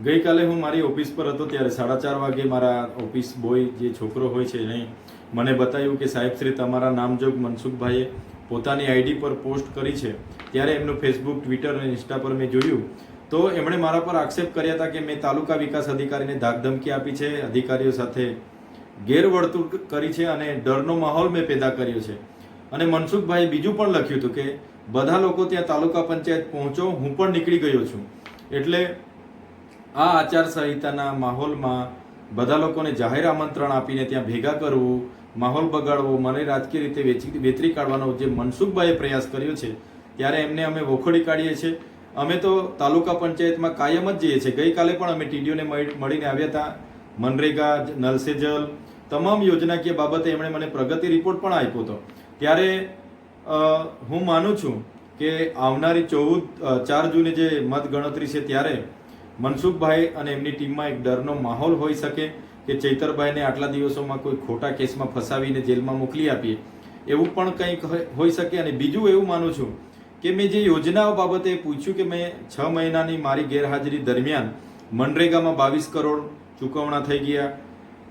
ગઈકાલે હું મારી ઓફિસ પર હતો ત્યારે 4:30 વાગે મારા ઓફિસ બોય જે છોકરો હોય છે એને મને બતાવ્યું કે સાહેબ શ્રી તમારા નામજોગ મનસુખભાઈએ પોતાની આઈડી પર પોસ્ટ કરી છે. ત્યારે એમનું ફેસબુક, ટ્વિટર અને ઇન્સ્ટા પર મેં જોયું તો એમણે મારા પર આક્ષેપ કર્યા હતા કે મેં તાલુકા વિકાસ અધિકારીને ધાકધમકી આપી છે, અધિકારીઓ સાથે ગેરવર્તણૂક કરી છે અને ડરનો માહોલ મેં પેદા કર્યો છે. અને મનસુખભાઈએ બીજું પણ લખ્યું હતું કે બધા લોકો ત્યાં તાલુકા પંચાયત પહોંચો, હું પણ નીકળી ગયો છું. એટલે આ આચારસંહિતાના માહોલમાં બધા લોકોને જાહેર આમંત્રણ આપીને ત્યાં ભેગા કરવું, માહોલ બગાડવો, મને રાજકીય રીતે વેતરી કાઢવાનો જે મનસુખભાઈએ પ્રયાસ કર્યો છે ત્યારે એમને અમે વખોડી કાઢીએ છીએ. અમે તો તાલુકા પંચાયતમાં કાયમ જ જઈએ છીએ. ગઈકાલે પણ અમે ટીડીઓને મળીને આવ્યા હતા. મનરેગા, નલ સે જલ તમામ યોજનાકીય બાબતે એમણે મને પ્રગતિ રિપોર્ટ પણ આપ્યો હતો. ત્યારે હું માનું છું કે આવનારી 4 જૂને જે મત ગણતરી છે ત્યારે મનસુખભાઈ અને એમની ટીમમાં એક ડરનો માહોલ હોઈ શકે કે ચૈતરભાઈને આટલા દિવસોમાં કોઈ ખોટા કેસમાં ફસાવીને જેલમાં મોકલી આપીએ, એવું પણ કંઈક હોઈ શકે. અને બીજું એવું માનું છું કે મેં જે યોજનાઓ બાબતે પૂછ્યું કે મેં 6 મહિનાની મારી ગેરહાજરી દરમિયાન મનરેગામાં 22 કરોડ ચૂકવણા થઈ ગયા,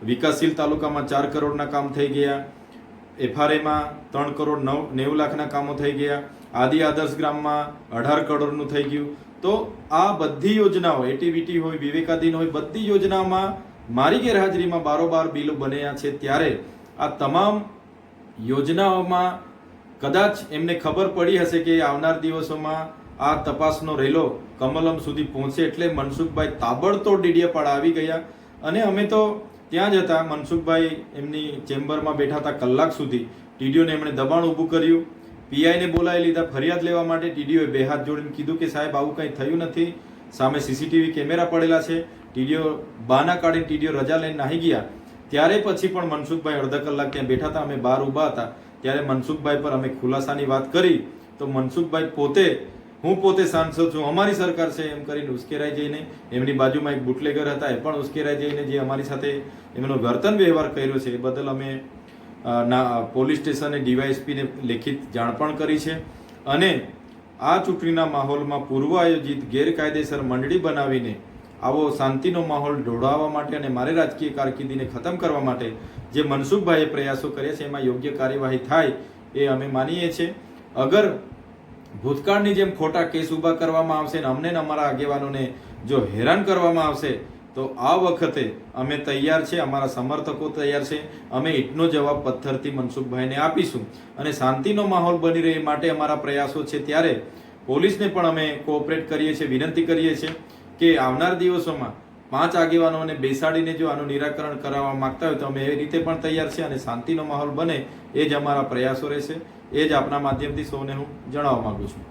વિકાસશીલ તાલુકામાં 4 કરોડના કામ થઈ ગયા, FRAમાં 3 કરોડ 90 લાખના કામો થઈ ગયા, આદિ આદર્શ ગ્રામમાં 18 કરોડનું થઈ ગયું. તો આ બધી યોજનાઓ, એટીવીટી હોય, વિવેકાધીન હોય, બધી યોજનાઓમાં મારી ગેરહાજરીમાં બારોબાર બિલો બન્યા છે. ત્યારે આ તમામ યોજનાઓમાં કદાચ એમને ખબર પડી હશે કે આવનાર દિવસોમાં આ તપાસનો રેલો કમલમ સુધી પહોંચે એટલે મનસુખભાઈ તાબડતોડ ડીડીયાપાડા આવી ગયા. અને અમે તો ત્યાં જ હતા. મનસુખભાઈ એમની ચેમ્બરમાં બેઠા હતા કલાક સુધી. ટીડીઓને એમણે દબાણ ઊભું કર્યું, પીઆઈને બોલાવી લીધા ફરિયાદ લેવા માટે. ટીડીઓએ 2 હાથ જોડીને કીધું કે સાહેબ આવું કંઈ થયું નથી, સામે સીસીટીવી કેમેરા પડેલા છે. ટીડીઓ બહાના કાઢીને ટીડીઓ રજા લઈને નાહી ગયા. ત્યારે પછી પણ મનસુખભાઈ અડધા કલાક ત્યાં બેઠા હતા. અમે બહાર ઊભા હતા ત્યારે મનસુખભાઈ પર અમે ખુલાસાની વાત કરી તો મનસુખભાઈ હું પોતે સાંસદ છું, અમારી સરકાર છે એમ કરીને ઉશ્કેરાઈ જઈને, એમની બાજુમાં એક બુટલેગર હતા એ પણ ઉશ્કેરાઈ જઈને જે અમારી સાથે એમનો વર્તન વ્યવહાર કર્યો છે એ બદલ અમે પોલીસ સ્ટેશને ડીવાયએસપીને લેખિત જાણ પણ કરી છે. અને આ ચૂંટણીના માહોલમાં પૂર્વ આયોજિત ગેરકાયદેસર મંડળી બનાવીને આવો શાંતિનો માહોલ ઢોળાવવા માટે અને મારી રાજકીય કારકિર્દીને ખતમ કરવા માટે જે મનસુખભાઈએ પ્રયાસો કર્યા છે એમાં યોગ્ય કાર્યવાહી થાય એ અમે માનીએ છીએ. અગર ભૂતકાળની જેમ ખોટા કેસ ઊભા કરવામાં આવશે ને અમને અમારા આગેવાનોને જો હેરાન કરવામાં આવશે તો આ વખતે અમે તૈયાર છે, અમારા સમર્થકો તૈયાર છે. અમે ઈંટનો જવાબ પથ્થરથી મનસુખભાઈને આપીશું અને શાંતિનો માહોલ બની રહે માટે અમારા પ્રયાસો છે. ત્યારે પોલીસને પણ અમે કોઓપરેટ કરીએ છીએ, વિનંતી કરીએ છીએ કે આવનાર દિવસોમાં 5 આગેવાનોને બેસાડીને જો આનું નિરાકરણ કરાવવા માંગતા હોય તો અમે એ રીતે પણ તૈયાર છે. અને શાંતિનો માહોલ બને એ જ અમારા પ્રયાસો રહેશે. એ જ આપના માધ્યમથી સૌને હું જણાવવા માંગુ છું.